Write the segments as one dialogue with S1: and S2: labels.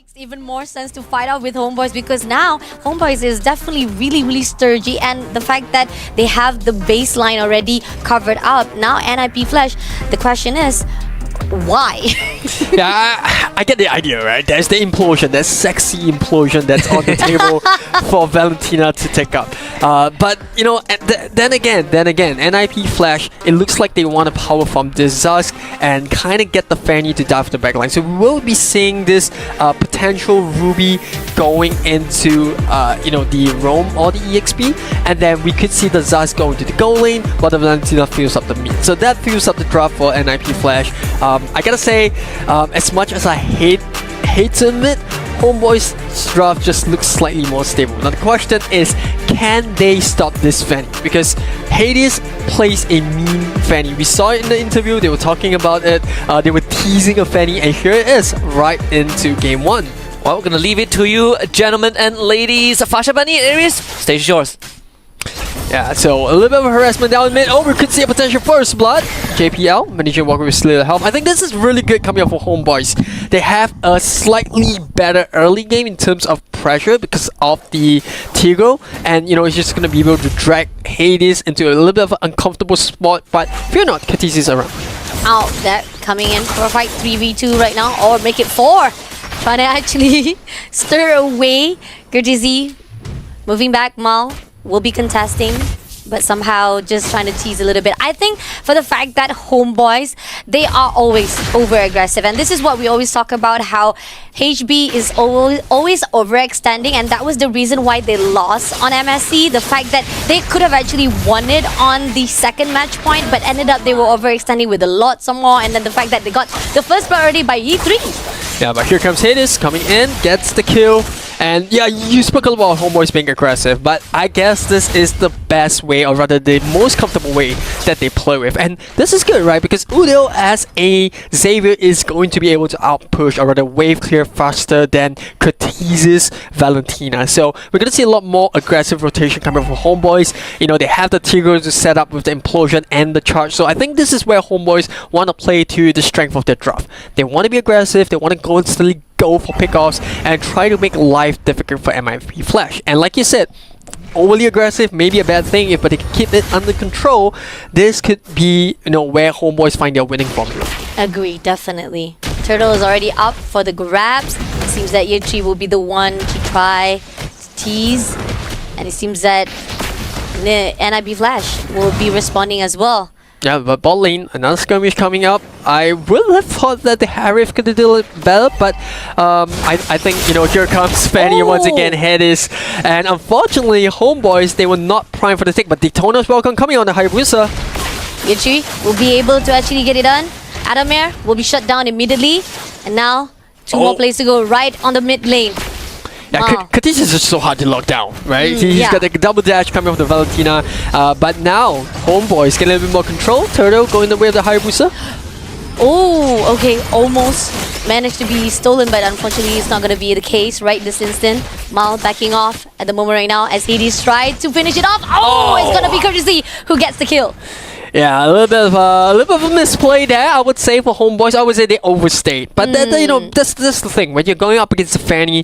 S1: makes even more sense to fight off with Homebois because now Homebois is definitely really sturdy, and the fact that they have the baseline already covered up. Now NIP Flash, the question is, why?
S2: Yeah, I get the idea, right? There's the implosion, that sexy implosion that's on the table for Valentina to take up. But you know, then again, NIP Flash, it looks like they want to power from this Zusk and kind of get the Fanny to dive to the backline. So we will be seeing this potential Ruby going into you know, the Roam or the EXP, and then we could see the Zusk go into the goal lane while the Valentina fills up the mid. So that fills up the draft for NIP Flash. I gotta say, as much as I hate to admit, Homebois' draft just looks slightly more stable. Now the question is, can they stop this Fanny? Because Hades plays a mean Fanny. We saw it in the interview, they were talking about it, they were teasing a Fanny, and here it is, right into game 1.
S3: Well, we're gonna leave it to you, gentlemen and ladies. Fasha Bunny, Aries, stage is yours.
S2: Yeah, so a little bit of harassment down mid. Oh, we could see a potential first blood. JPL managing to walk with Slither Helm. I think this is really good coming up for Homebois. They have a slightly better early game in terms of pressure because of the Tigro, and you know, it's just gonna be able to drag Hades into a little bit of an uncomfortable spot. But fear not, Katis is around.
S1: Out that coming in for a fight 3v2 right now, or make it 4. Trying to actually stir away Gertizi. Moving back, Mal will be contesting, but somehow just trying to tease a little bit. I think for the fact that Homebois, they are always over aggressive, and this is what we always talk about, how HB is always overextending, and that was the reason why they lost on MSC. The fact that they could have actually won it on the second match point, but ended up they were overextending with a lot some more, and then the fact that they got the first priority by E3.
S2: Yeah, but here comes Hades coming in, gets the kill. And yeah, you spoke about Homebois being aggressive, but I guess this is the best way, or rather the most comfortable way that they play with. And this is good, right? Because Udo as a Xavier is going to be able to outpush, or rather wave clear faster than Curtiz's Valentina. So we're going to see a lot more aggressive rotation coming from Homebois. You know, they have the Tigro to set up with the implosion and the charge. So I think this is where Homebois want to play to the strength of their draft. They want to be aggressive, they want to constantly go for pickoffs and try to make life difficult for MIP Flash. And like you said, overly aggressive may be a bad thing, but they can keep it under control. This could be, you know, where Homebois find their winning formula.
S1: Agree, definitely. Turtle is already up for the grabs. It seems that Yetri will be the one to try to tease, and it seems that NIP Flash will be responding as well.
S2: Yeah, but bot lane, another skirmish coming up. I would have thought that the Harif could have done it better, but I think, you know, here comes Fanny once again, Hades. And unfortunately, Homebois, they were not primed for the take, but Daytona's welcome coming on the Hayabusa.
S1: Yetri will be able to actually get it done. Adamir will be shut down immediately. And now, 2 more plays to go right on the mid lane.
S2: Yeah,
S1: Wow.
S2: Katis is just so hard to lock down, right? He's
S1: yeah.
S2: got the double dash coming off the Valentina, but now Homebois getting a little bit more control. Turtle going the way of the Hayabusa.
S1: Oh, okay, almost managed to be stolen, but unfortunately it's not going to be the case right this instant. Mal backing off at the moment right now as Hades tried to finish it off. Oh, it's going to be Courtesy who gets the kill.
S2: Yeah, a little bit of a misplay there, I would say, for Homebois. I would say they overstayed, but you know, that's the thing. When you're going up against a Fanny,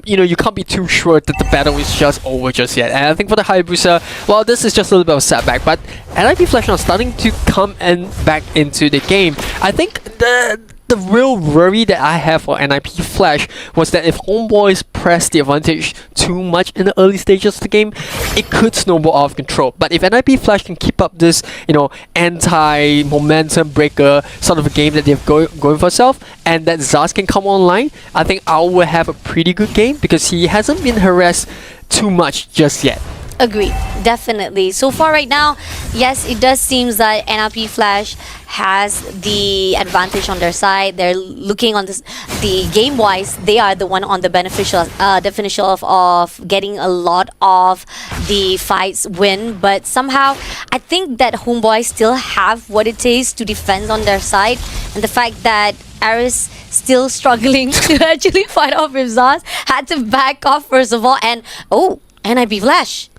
S2: you know, you can't be too sure that the battle is just over just yet. And I think for the Hayabusa, well, this is just a little bit of a setback. But NIP Flash now starting to come and back into the game. I think the real worry that I have for NIP Flash was that if Homebois press the advantage too much in the early stages of the game, it could snowball out of control. But if NIP Flash can keep up this, you know, anti-momentum breaker sort of a game that they've going for itself, and that Zaz can come online, I think I will have a pretty good game because he hasn't been harassed too much just yet.
S1: Agree, definitely. So far right now, yes, it does seem that NIP Flash has the advantage on their side. They're looking on this, the game-wise, they are the one on the beneficial definition of getting a lot of the fights win. But somehow, I think that Homebois still have what it takes to defend on their side. And the fact that Aris still struggling to actually fight off with Zaz, had to back off first of all. And, oh, NIP Flash.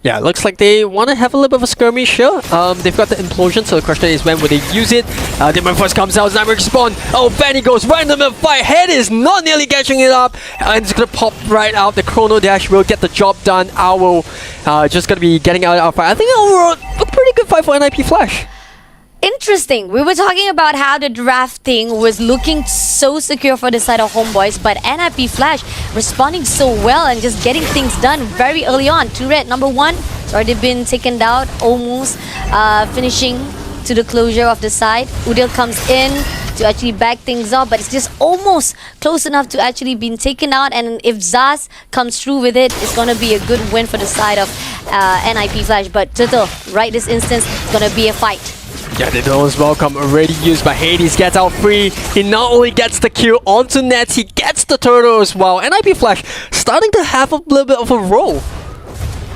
S2: Yeah, looks like they want to have a little bit of a skirmish here. They've got the implosion, so the question is when will they use it? Demon Force comes out, Sniper spawn. Oh, Fanny goes right in the middle of the fight. Head is not nearly catching it up. And it's going to pop right out. The Chrono Dash will get the job done. Owl just going to be getting out of our fight. I think overall, a pretty good fight for NIP Flash.
S1: Interesting. We were talking about how the drafting was looking so secure for the side of Homebois, but NIP Flash responding so well and just getting things done very early on. Turret number 1 has already been taken out, almost finishing to the closure of the side. Udil comes in to actually back things up, but it's just almost close enough to actually being taken out, and if Zaz comes through with it, it's going to be a good win for the side of NIP Flash. But Turtle, right this instance, it's going to be a fight.
S2: Yeah, the Donor's Welcome already used by Hades, gets out free. He not only gets the kill onto Nets, he gets the turtle as well. NIP Flash starting to have a little bit of a roll.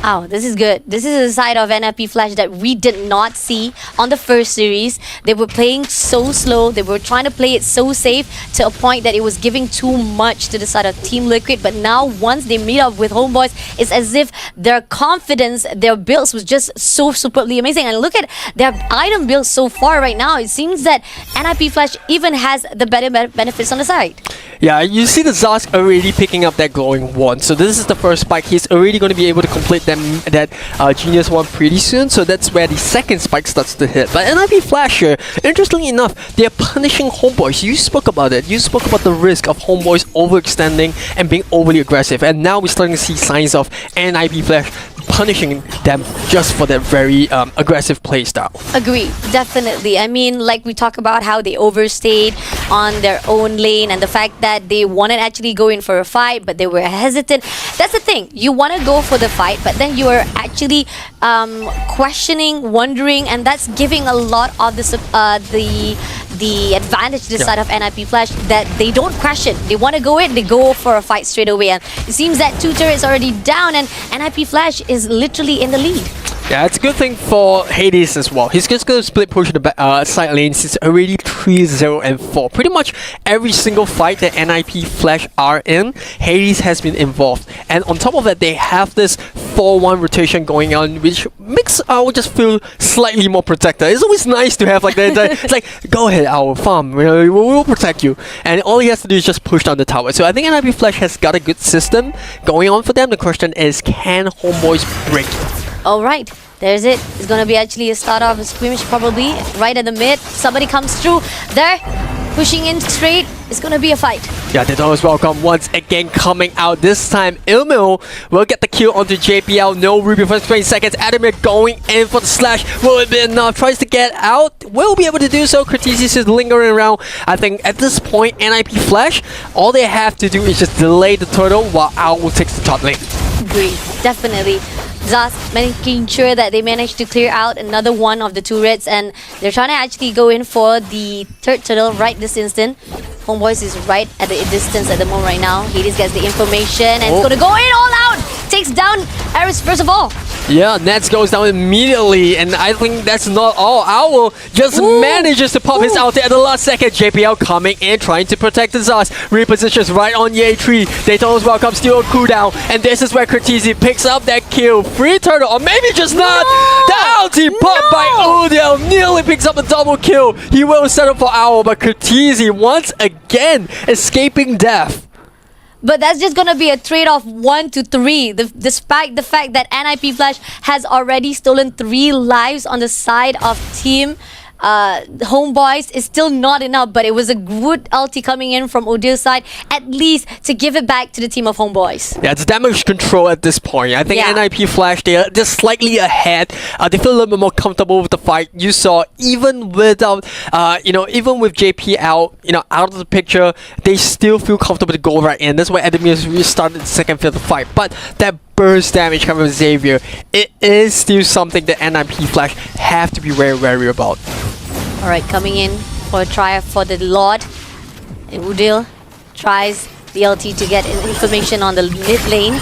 S1: Oh, this is good. This is a side of NIP Flash that we did not see on the first series. They were playing so slow. They were trying to play it so safe to a point that it was giving too much to the side of Team Liquid. But now, once they meet up with Homebois, it's as if their confidence, their builds was just so superbly amazing. And look at their item builds so far right now. It seems that NIP Flash even has the better benefits on the side.
S2: Yeah, you see the Zaz already picking up that glowing wand. So this is the first spike. He's already going to be able to complete that genius one pretty soon. So that's where the second spike starts to hit. But NIP Flash here, interestingly enough, they're punishing Homebois. You spoke about it. You spoke about the risk of Homebois overextending and being overly aggressive. And now we're starting to see signs of NIP Flash punishing them just for their very aggressive playstyle.
S1: Agree, definitely. I mean, like we talk about how they overstayed on their own lane and the fact that they wanted to actually go in for a fight, but they were hesitant. That's the thing. You want to go for the fight, but then you are actually questioning, wondering, and that's giving a lot of the advantage to the side of NIP Flash, that they don't question. They want to go in, they go for a fight straight away. And it seems that 2 turrets already down and NIP Flash is literally in the lead.
S2: Yeah, it's a good thing for Hades as well. He's just going to split push the side lanes. It's already 3-0 and 4. Pretty much every single fight that NIP Flash are in, Hades has been involved. And on top of that, they have this 4-1 rotation going on, which makes Owl just feel slightly more protected. It's always nice to have like that. It's like, go ahead, Owl, farm. We'll protect you. And all he has to do is just push down the tower. So I think NIP Flash has got a good system going on for them. The question is, can Homebois break it?
S1: Alright, there's it. It's gonna be actually a start of a scrimmage probably right at the mid. Somebody comes through there, pushing in straight. It's gonna be a fight.
S2: Yeah, the Donor's Welcome once again coming out. This time, Ilmil will get the kill onto JPL. No Ruby for 20 seconds. Adamir going in for the slash. Will it be enough? Tries to get out. Will be able to do so. Cortesius is lingering around. I think at this point, NIP Flash, all they have to do is just delay the turtle while Owl takes the top lane.
S1: Agree, definitely. Zaz making sure that they managed to clear out another one of the turrets, and they're trying to actually go in for the third turtle right this instant. Homebois is right at the distance at the moment right now. Hades gets the information and it's gonna go in all out! Takes down Aris first of all.
S2: Yeah, Nets goes down immediately, and I think that's not all. Owl just manages to pop his ulti at the last second. JPL coming in, trying to protect the Zaz. Repositions right on Ye tree. Daytona's Welcome, still a cooldown, and this is where Cortesi picks up that kill. Free turtle, or maybe just not. The ulti popped by Udil, nearly picks up a double kill. He will settle for Owl, but Cortesi once again escaping death.
S1: But that's just going to be a trade-off 1 to 3, despite the fact that NIP Flash has already stolen 3 lives on the side of Team Homebois. Is still not enough, but it was a good ulti coming in from Udil's side, at least to give it back to the team of Homebois.
S2: Yeah, it's damage control at this point. I think NIP Flash, they're just slightly ahead. They feel a little bit more comfortable with the fight. You saw, even without, even with JP out, out of the picture, they still feel comfortable to go right in. That's why Adamir restarted the second field of the fight. But that burst damage coming from Xavier, it is still something that NIP Flash have to be very wary about.
S1: Alright, coming in for a try for the Lord. And Udil tries the LT to get information on the mid lane.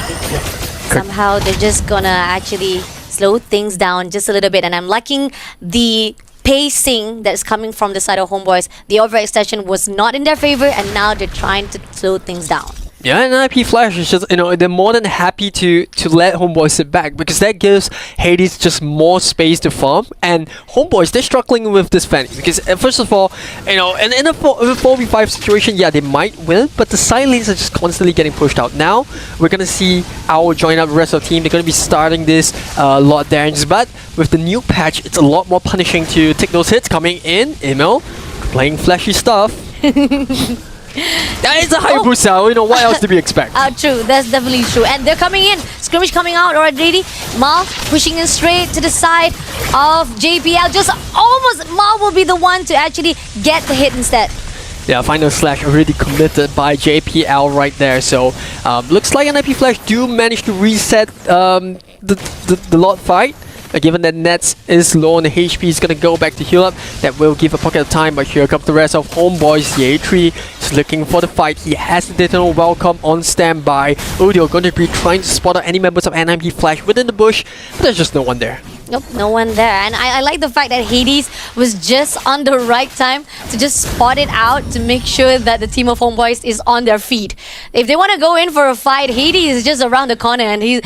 S1: Somehow they're just gonna actually slow things down just a little bit. And I'm liking the pacing that's coming from the side of Homebois. The overextension was not in their favor, and now they're trying to slow things down.
S2: Yeah, and IP Flash is just, they're more than happy to let Homeboys sit back because that gives Hades just more space to farm. And Homeboys, they're struggling with this Fanny because first of all, in a 4v5 situation, yeah, they might win, but the side lanes are just constantly getting pushed out. Now, we're gonna see Owl join up the rest of the team. They're gonna be starting this a lot damage, but with the new patch, it's a lot more punishing to take those hits coming in. Emil, playing flashy stuff. That is a high boost out. What else do we expect?
S1: True, that's definitely true. And they're coming in. Skirmish coming out already. Mal pushing in straight to the side of JPL. Just almost, Mal will be the one to actually get the hit instead.
S2: Yeah, final slash already committed by JPL right there. So looks like an IP Flash do manage to reset the lot fight. Given that Nets is low on the HP, he's gonna go back to heal up. That will give a pocket of time, but here comes the rest of Homeboys. Ye3 is looking for the fight. He has the Daytona Welcome on standby. Udio going to be trying to spot out any members of NIP Flash within the bush, but there's just no one there.
S1: Nope, no one there. And I like the fact that Hades was just on the right time to just spot it out to make sure that the team of Homeboys is on their feet. If they want to go in for a fight, Hades is just around the corner and he's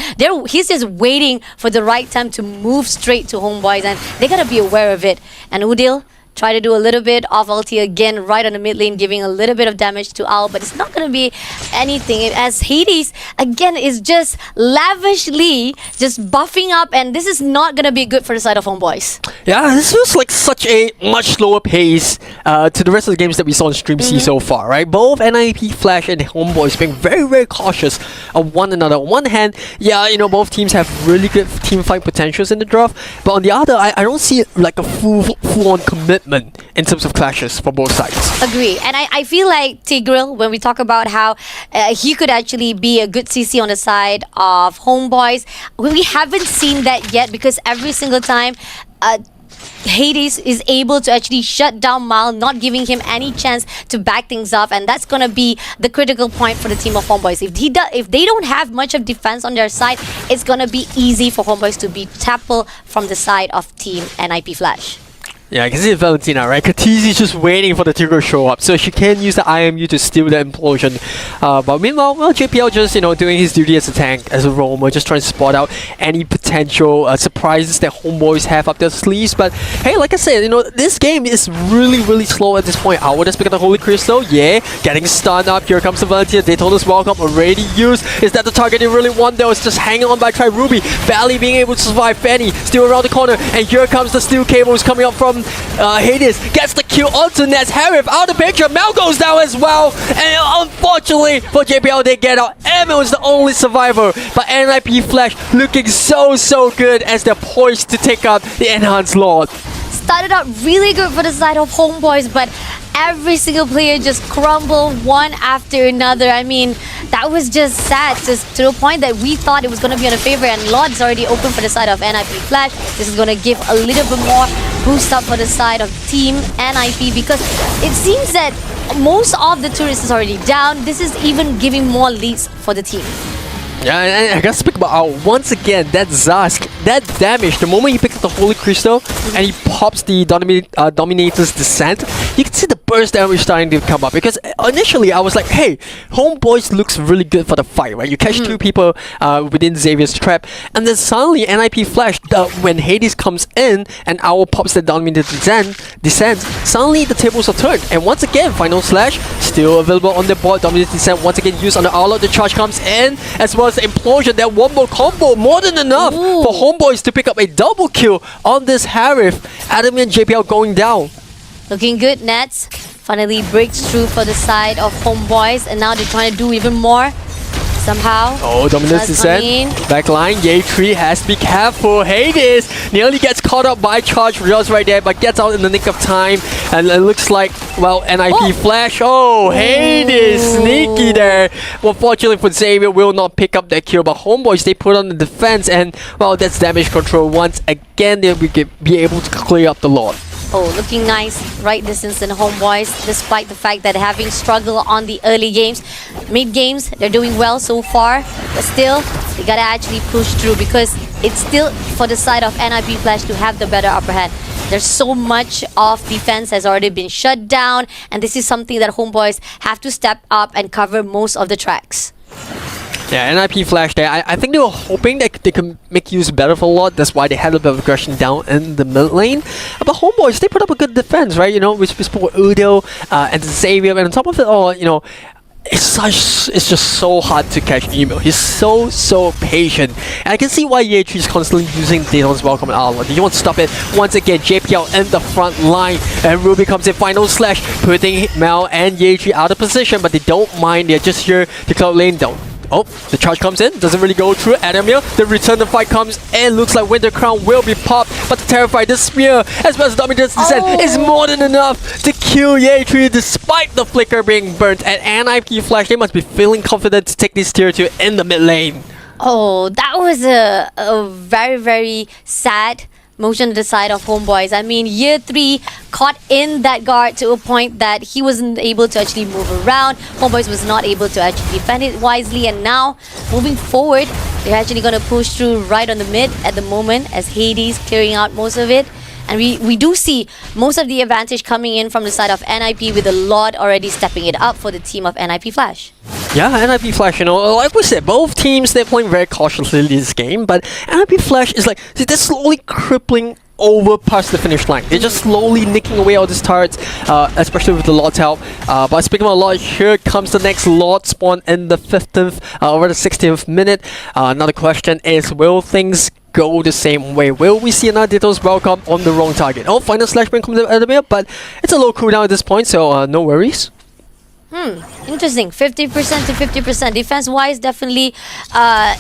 S1: just waiting for the right time to move straight to Homeboys, and they gotta be aware of it. And Udil try to do a little bit of ulti again right on the mid lane, giving a little bit of damage to Owl, but it's not going to be anything as Hades again is just lavishly just buffing up, and this is not going to be good for the side of Homeboys.
S2: Yeah, this feels like such a much slower pace to the rest of the games that we saw in Stream C so far, right? Both NIP Flash and Homeboys being very, very cautious of one another. On one hand, yeah, both teams have really good team fight potentials in the draft, but on the other, I don't see like a full-on commitment in terms of clashes for both sides.
S1: Agree. And I feel like Tigreal, when we talk about how he could actually be a good CC on the side of Homeboys, we haven't seen that yet because every single time Hades is able to actually shut down Mal, not giving him any chance to back things up, and that's gonna be the critical point for the team of Homeboys. If they don't have much of defense on their side, it's gonna be easy for Homeboys to be tackled from the side of Team NIP Flash.
S2: Yeah, I can see Valentina, right? Katizi's just waiting for the Tigreal show up, so she can use the IMU to steal the implosion. But meanwhile, JPL just, doing his duty as a tank, as a roamer, just trying to spot out any potential surprises that Homeboys have up their sleeves. But hey, like I said, this game is really, really slow at this point. Owl just pick up the Holy Crystal, yeah, getting stunned up. Here comes the Valentina. Daytona's Welcome already used. Is that the target they really want? That was just hanging on by Tri-Ruby, barely being able to survive. Fanny still around the corner, and here comes the steel cables coming up from Hades, gets the kill onto Nets. Harif out of the picture. Mel goes down as well, and unfortunately for JPL, they get out. Emil is the only survivor, but NIP Flash looking so good as they're poised to take up the Enhanced Lord.
S1: Started out really good for the side of Homeboys, but every single player just crumbled one after another. I mean, that was just sad, just to the point that we thought it was going to be on a favor, and Lord's already open for the side of NIP Flash. This is going to give a little bit more boost up for the side of Team NIP because it seems that most of the tourists is already down. This is even giving more leads for the team.
S2: Yeah, and I gotta speak about Owl. Once again, that Zask, that damage, the moment he picks up the Holy Crystal and he pops the Dominator's Descent, you can see the burst damage starting to come up. Because initially I was like, hey, Homeboys looks really good for the fight, right? You catch two people within Xavier's trap, and then suddenly NIP Flash, when Hades comes in and Owl pops the Dominator's Descent, suddenly the tables are turned. And once again, Final Slash still available on the board. Dominator's Descent once again used on the Owl. The charge comes in, as well as the implosion. That one more combo, more than enough for Homeboys to pick up a double kill on this Harif. Adam and JPL going down.
S1: Looking good, Nets. Finally breaks through for the side of Homeboys, and now they're trying to do even more. Somehow.
S2: Oh, Dominus Descent. Backline. Ye3 has to be careful. Hades nearly gets caught up by charge just right there, but gets out in the nick of time. And it looks like, well, NIP Flash. Oh, Hades sneaky there. Well, fortunately for Xavier, will not pick up that kill, but Homeboys, they put on the defense, and, well, that's damage control. Once again, they'll be able to clear up the Lord.
S1: Oh, looking nice right distance in Homeboys, despite the fact that having struggled on the early games. Mid games, they're doing well so far, but still, they gotta actually push through because it's still for the side of NIP Flash to have the better upper hand. There's so much of defense has already been shut down, and this is something that Homebois have to step up and cover most of the tracks.
S2: Yeah, NIP Flash there. I think they were hoping that they could make use better for a lot. That's why they had a bit of aggression down in the mid lane. But Homebois, they put up a good defense, right? You know, we spoke with Udo and Xavier, and on top of it all, you know, it's just so hard to catch Emo. He's so patient. And I can see why Yechi is constantly using Daedalus Welcome and Arlor. You want to stop it. Once again, JPL in the front line. And Ruby comes in, final slash, putting Mel and Yechi out of position, but they don't mind. They're just here to cloud lane down. Oh, the charge comes in, doesn't really go through Adamir. The return the fight comes in, looks like Winter Crown will be popped, but to terrify the spear, as well as Dominant's Descent, is more than enough to kill Yeatri despite the flicker being burnt. And NIP Flash, they must be feeling confident to take this tier 2 in the mid lane.
S1: Oh, that was a very sad motion to the side of Homebois. I mean, year 3 caught in that guard to a point that he wasn't able to actually move around. Homebois was not able to actually defend it wisely, and now moving forward, they're actually going to push through right on the mid at the moment as Hades clearing out most of it. And we do see most of the advantage coming in from the side of NIP, with a lot already stepping it up for the team of NIP Flash.
S2: Yeah, NIP Flash, you know, like we said, both teams, they're playing very cautiously this game, but NIP Flash is like, they're slowly crippling over past the finish line. They're just slowly nicking away all these turrets, especially with the Lord's help. But speaking of Lord, here comes the next Lord spawn in the 15th, over the 16th minute. Another question is, will things go the same way? Will we see another Daedalus Welcome on the wrong target? Oh, final slash bring comes out of here, but it's a low cooldown at this point, so no worries.
S1: Interesting. 50% to 50%. Defense-wise, definitely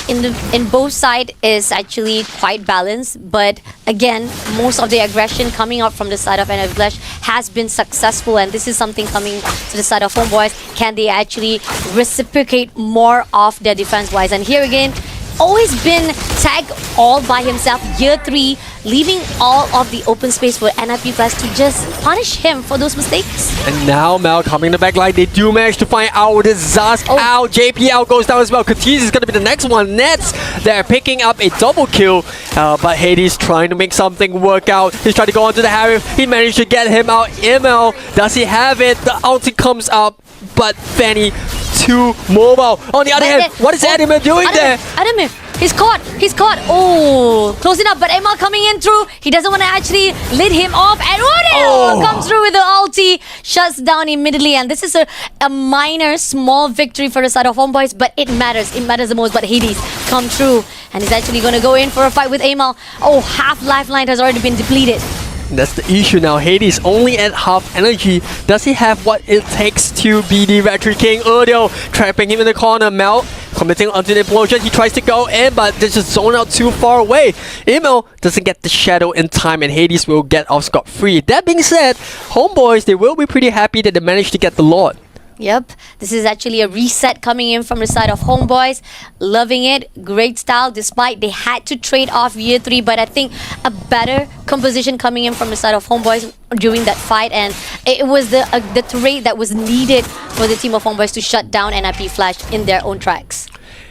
S1: in both sides is actually quite balanced. But again, most of the aggression coming out from the side of NIP Flash has been successful, and this is something coming to the side of Homebois. Can they actually reciprocate more of their defense-wise? And here again, always been tagged all by himself. Year 3, leaving all of the open space for NIP Flash to just punish him for those mistakes.
S2: And now Mel coming in the back line. They do manage to find out the Zask out. JPL goes down as well. Katiz is going to be the next one. Nets, they're picking up a double kill. But Hades trying to make something work out. He's trying to go onto the Harif. He managed to get him out. ML, does he have it? The ulti comes up, but Fanny too mobile. On the other hand, what is Adamir doing there?
S1: Adamir, he's caught. He's caught. Oh, close enough. But Emma coming in through. He doesn't want to actually lead him off. And Rodeo comes through with the ulti. Shuts down immediately. And this is a minor, small victory for the side of Homebois. But it matters. It matters the most. But Hades come through. And he's actually going to go in for a fight with Amal. Oh, half lifeline has already been depleted.
S2: That's the issue now. Hades only at half energy. Does he have what it takes to be the Victory King? Udo trapping him in the corner. Mel committing onto the implosion. He tries to go in, but they just zone out too far away. Emil doesn't get the shadow in time, and Hades will get off scot-free. That being said, Homebois, they will be pretty happy that they managed to get the Lord.
S1: Yep, this is actually a reset coming in from the side of Homebois. Loving it. Great style, despite they had to trade off year 3. But I think a better composition coming in from the side of Homebois during that fight. And it was the trade that was needed for the team of Homebois to shut down NIP Flash in their own tracks.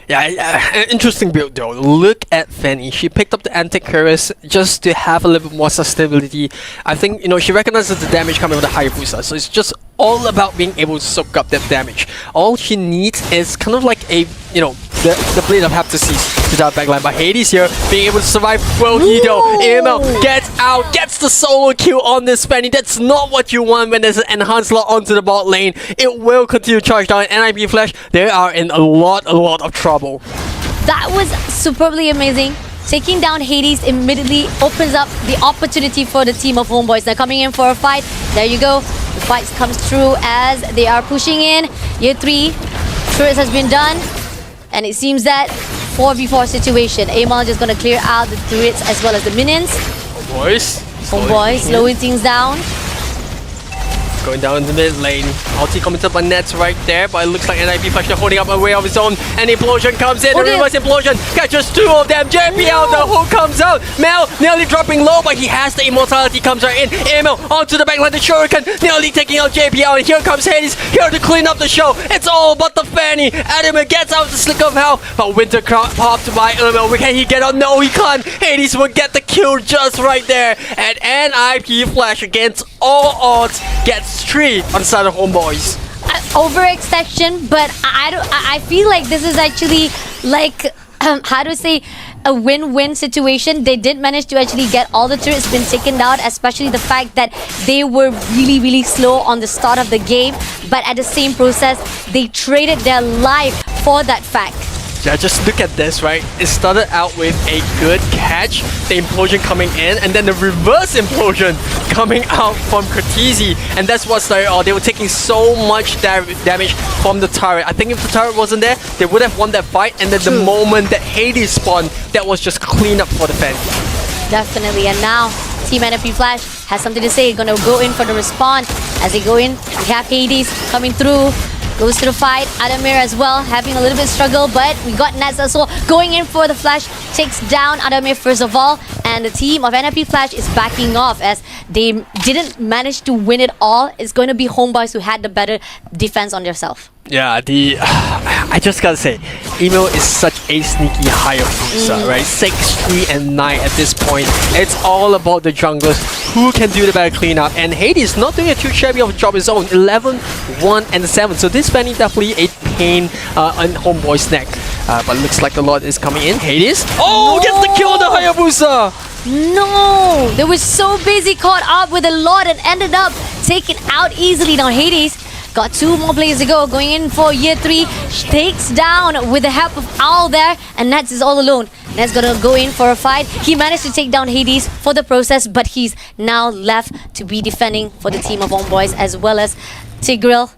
S2: Yeah, interesting build though. Look at Fanny. She picked up the Antichirus just to have a little bit more sustainability. I think, you know, she recognizes the damage coming with the higher booster. So it's just all about being able to soak up that damage. All she needs is kind of like a, you know, the Blade of Heptasis to that backline. But Hades here, being able to survive well, Nido. AML gets out, gets the solo kill on this Fanny. That's not what you want when there's an enhanced lot onto the bot lane. It will continue to charge down. NIP Flash, they are in a lot of trouble.
S1: That was superbly amazing. Taking down Hades immediately opens up the opportunity for the team of Homebois. Now coming in for a fight. There you go. The fight comes through as they are pushing in. Year 3, turrets has been done. And it seems that 4v4 situation. Amal just gonna clear out the turrets as well as the minions.
S2: Homebois
S1: slowing things down.
S2: Going down in the mid lane. Ulti coming up on nets right there, but it looks like NIP Flash are holding up a way of his own. And implosion comes in. The reverse implosion catches two of them. JPL, the hook comes out. Mel nearly dropping low, but he has the immortality. Comes right in. Emil onto the backline. The Shuriken nearly taking out JPL. And here comes Hades here to clean up the show. It's all about the Fanny. Adamir gets out the slick of hell, but Winter popped by Emil. Can he get out? No, he can't. Hades will get the kill just right there. And NIP Flash against all odds gets 3 on the side of Homebois.
S1: Overextension, but I feel like this is actually like how to say a win-win situation. They did manage to actually get all the turrets been taken down, especially the fact that they were really slow on the start of the game, but at the same process they traded their life for that fact.
S2: Yeah, just look at this, right? It started out with a good catch, the implosion coming in, and then the reverse implosion coming out from Cortese. And that's what started all. They were taking so much damage from the turret. I think if the turret wasn't there, they would have won that fight. And then the moment that Hades spawned, that was just clean up for the fan.
S1: Definitely. And now Team NFP Flash has something to say. Gonna go in for the respawn. As they go in, we have Hades coming through. Goes to the fight. Adamir as well, having a little bit of struggle, but we got Nets as well going in for the flash. Takes down Adamir first of all, and the team of NFP Flash is backing off as they didn't manage to win it all. It's going to be Homebois who had the better defense on themselves.
S2: Yeah, I just gotta say, Emo is such a sneaky Hayabusa, right? 6, 3, and 9 at this point. It's all about the junglers who can do the better cleanup. And Hades not doing a too shabby of a job of his own. 11, 1, and 7. So this Fanny definitely a pain on Homeboy's neck. But looks like the Lord is coming in. Hades. Oh, gets the kill on the Hayabusa!
S1: No! They were so busy caught up with the Lord and ended up taken out easily. Now Hades got 2 more players to go, going in for year 3. Takes down with the help of Owl there, and Nets is all alone. Nets gonna go in for a fight. He managed to take down Hades for the process, but he's now left to be defending for the team of Homebois as well as Tigreal.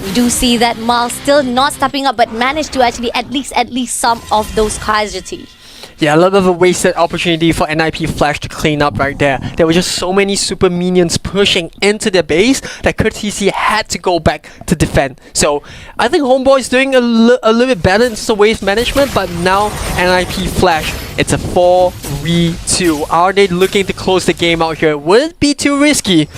S1: We do see that Mal still not stepping up, but managed to actually at least some of those casualties.
S2: Yeah, a little bit of a wasted opportunity for NIP Flash to clean up right there. There were just so many super minions pushing into their base that Cortese had to go back to defend. So I think Homeboy is doing a little bit better in terms of wave management, but now NIP Flash, it's a 4v2. Are they looking to close the game out here? Would it be too risky?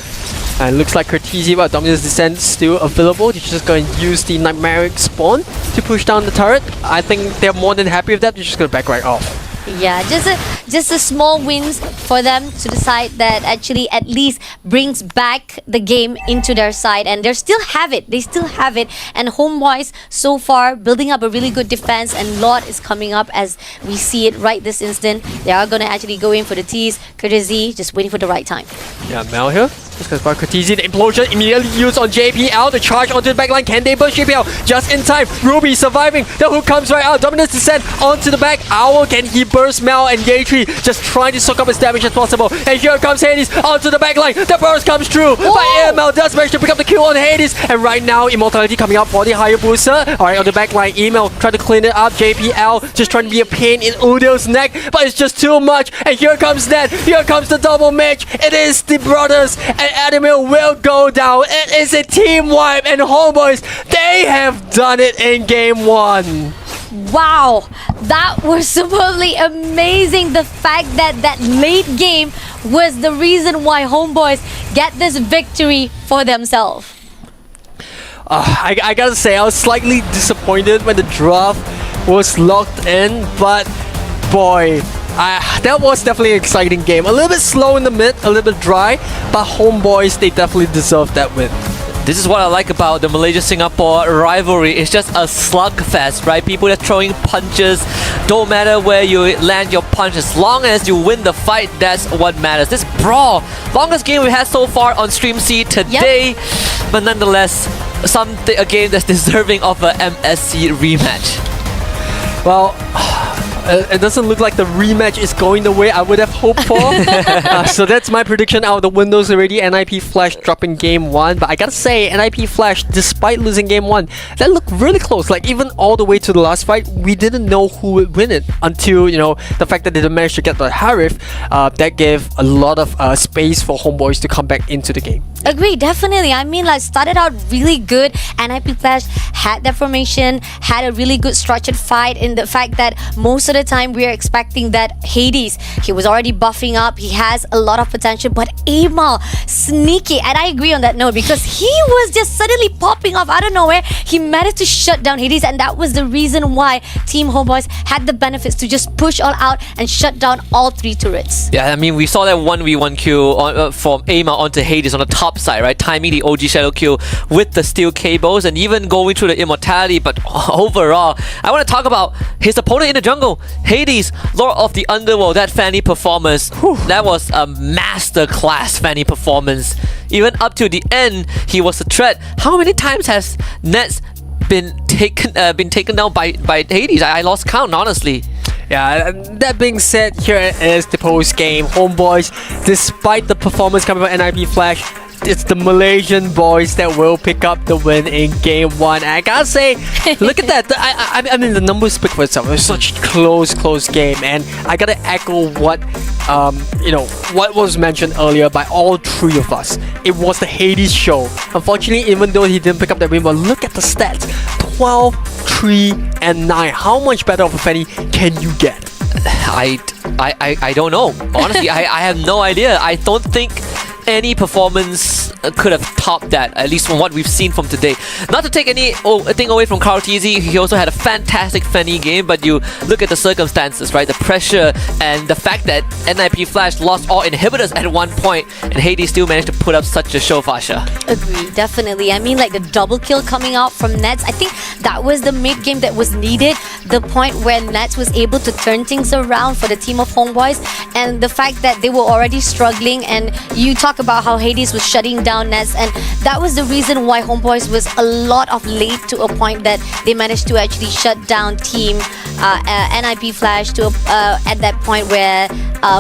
S2: And it looks like Cortese, but Dominus Descent still available. They're just going to use the Nightmaric Spawn to push down the turret. I think they're more than happy with that. They're just going to back right off.
S1: Yeah, just a small wins for them to decide that actually at least brings back the game into their side, and they still have it. They still have it. And Homebois so far building up a really good defense, and Lord is coming up as we see it right this instant. They are gonna actually go in for the tease. Courtesy just waiting for the right time.
S2: Yeah, Mel here. Just goes by Cortese. The implosion immediately used on JPL. The charge onto the backline. Can they burst JPL? Just in time. Ruby surviving. The hook comes right out. Dominus Descent onto the back. Owl, can he burst Mel and Yatri? Just trying to soak up as damage as possible. And here comes Hades onto the backline. The burst comes through. But Mel does manage to pick up the kill on Hades. And right now, Immortality coming up for the Hayabusa. Alright, on the backline, Emil trying to clean it up. JPL just trying to be a pain in Udil's neck. But it's just too much. And here comes Ned. Here comes the double match. It is the brothers. And Adamir will go down. It is a team wipe. And Homebois, they have done it in game 1.
S1: Wow, that was superbly amazing. The fact that that late game was the reason why Homebois get this victory for themselves.
S2: I gotta say, I was slightly disappointed when the draft was locked in, but boy, that was definitely an exciting game. A little bit slow in the mid, a little bit dry, but Homebois, they definitely deserve that win.
S3: This is what I like about the Malaysia-Singapore rivalry. It's just a slugfest, right? People are throwing punches. Don't matter where you land your punch. As long as you win the fight, that's what matters. This brawl, longest game we had so far on Stream C today. Yep. But nonetheless, a game that's deserving of a MSC rematch.
S2: Well, it doesn't look like the rematch is going the way I would have hoped for. So that's my prediction out of the windows already. NIP Flash dropping game 1. But I gotta say, NIP Flash, despite losing game 1, that looked really close. Like even all the way to the last fight, we didn't know who would win it until, you know, the fact that they didn't manage to get the Harif. That gave a lot of space for Homeboys to come back into the game.
S1: Agree, definitely. I mean, like, started out really good. NIP Flash had that formation, had a really good structured fight. In the fact that most of the time we are expecting that Hades, he was already buffing up, he has a lot of potential, but Amal, sneaky, and I agree on that note, because he was just suddenly popping off out of nowhere. He managed to shut down Hades, and that was the reason why Team Homeboys had the benefits to just push all out and shut down all 3 turrets.
S3: Yeah, I mean, we saw that 1v1 kill from Amal onto Hades on the top side, right? Timing the OG Shadow kill with the steel cables and even going through the immortality. But overall, I want to talk about his opponent in the jungle, Hades, Lord of the Underworld. That Fanny performance, that was a masterclass Fanny performance. Even up to the end, he was a threat. How many times has Nets been taken down by Hades? I lost count, honestly.
S2: Yeah, that being said, here is the post-game. Homeboys, despite the performance coming from NIP Flash, it's the Malaysian boys that will pick up the win in game 1. I gotta say, look at that. I mean, the numbers speak for itself. It was such a close game, and I gotta echo what what was mentioned earlier by all 3 of us. It was the Hades show. Unfortunately, even though he didn't pick up that win, but look at the stats: 12, 3, and 9. How much better of a Fanny can you get?
S3: I don't know. Honestly, I have no idea. I don't think any performance could have topped that, at least from what we've seen from today. Not to take anything away from Carl TZ, he also had a fantastic Fanny game, but you look at the circumstances, right? The pressure and the fact that NIP Flash lost all inhibitors at one point, and Hades still managed to put up such a show, Fasha.
S1: Agree, definitely. I mean, like, the double kill coming out from Nets, I think that was the mid-game that was needed. The point where Nets was able to turn things around for the team of Homeboys, and the fact that they were already struggling, and you talk about how Hades was shutting down Nets, and that was the reason why Homeboys was a lot of late to a point that they managed to actually shut down team NIP Flash to at that point where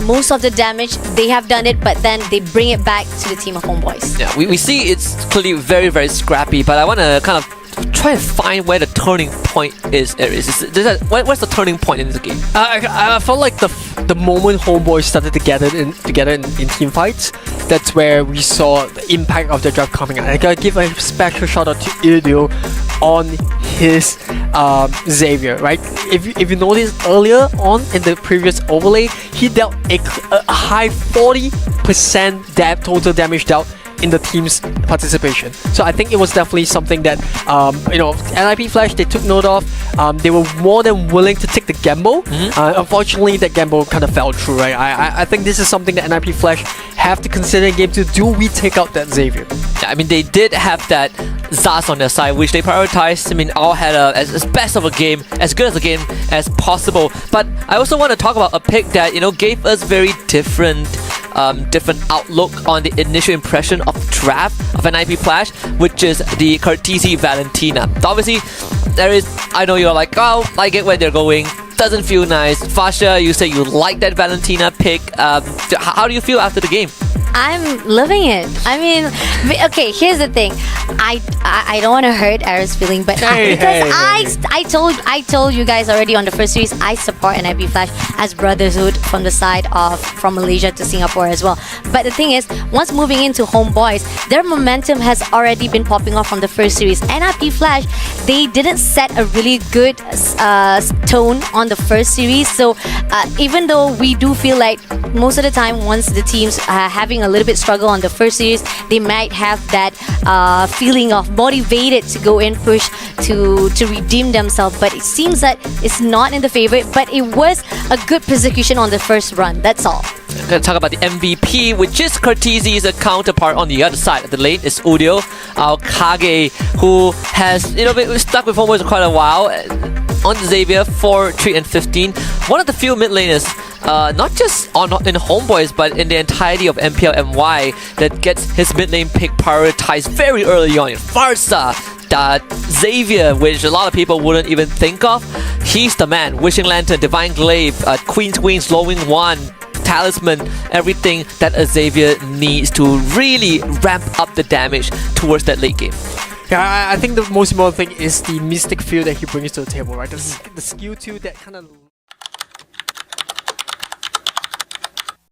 S1: most of the damage they have done it, but then they bring it back to the team of Homeboys.
S3: Yeah, we see it's clearly very, very scrappy, but I want to kind of try to find where the turning point is. What's the turning point in the game?
S2: I felt like the moment Homeboys started together in team fights, that's where we saw the impact of the draft coming out. I gotta give a special shout out to Ildio on his Xavier, right? If you noticed earlier on in the previous overlay, he dealt a high 40% total damage dealt in the team's participation. So I think it was definitely something that NIP Flash, they took note of. They were more than willing to take the gamble. Unfortunately, that gamble kind of fell through, right? I think this is something that NIP Flash have to consider in game 2. Do we take out that Xavier?
S3: Yeah, I mean, they did have that Zaz on their side, which they prioritized. I mean, all had as best of a game, as good as a game as possible. But I also want to talk about a pick that, gave us very different outlook on the initial impression of the draft of NIP Flash, which is the Cartesi Valentina. Obviously, I know you're like, oh, I get where they're going. Doesn't feel nice. Fasha, you say you like that Valentina pick. How do you feel after the game?
S1: I'm loving it. I mean, okay, here's the thing. I don't want to hurt Ara's feeling, but I told you guys already on the first series, I support NIP Flash as brotherhood from Malaysia to Singapore as well. But the thing is, once moving into Homeboys, their momentum has already been popping off from the first series. NIP Flash, they didn't set a really good tone on the first series. So even though we do feel like most of the time, once the teams are having a little bit struggle on the first series, they might have that feeling of motivated to go in, push to redeem themselves. But it seems that it's not in the favorite, but it was a good persecution on the first run. That's all.
S3: I'm going to talk about the MVP, which is Cartesi's counterpart on the other side of the lane. Is Udio, our Kage, who has been stuck with Homeboys for quite a while. On Xavier, 4, 3, and 15. One of the few mid laners, not just in Homeboys, but in the entirety of MPL MY, that gets his mid lane pick prioritized very early on. Farsa, Xavier, which a lot of people wouldn't even think of. he's the man. Wishing Lantern, Divine Glaive, Queen's Wings, Lowing One, Talisman, everything that Xavier needs to really ramp up the damage towards that late game.
S2: Yeah, I think the most important thing is the mystic feel that he brings to the table, right? The skill 2 that kind of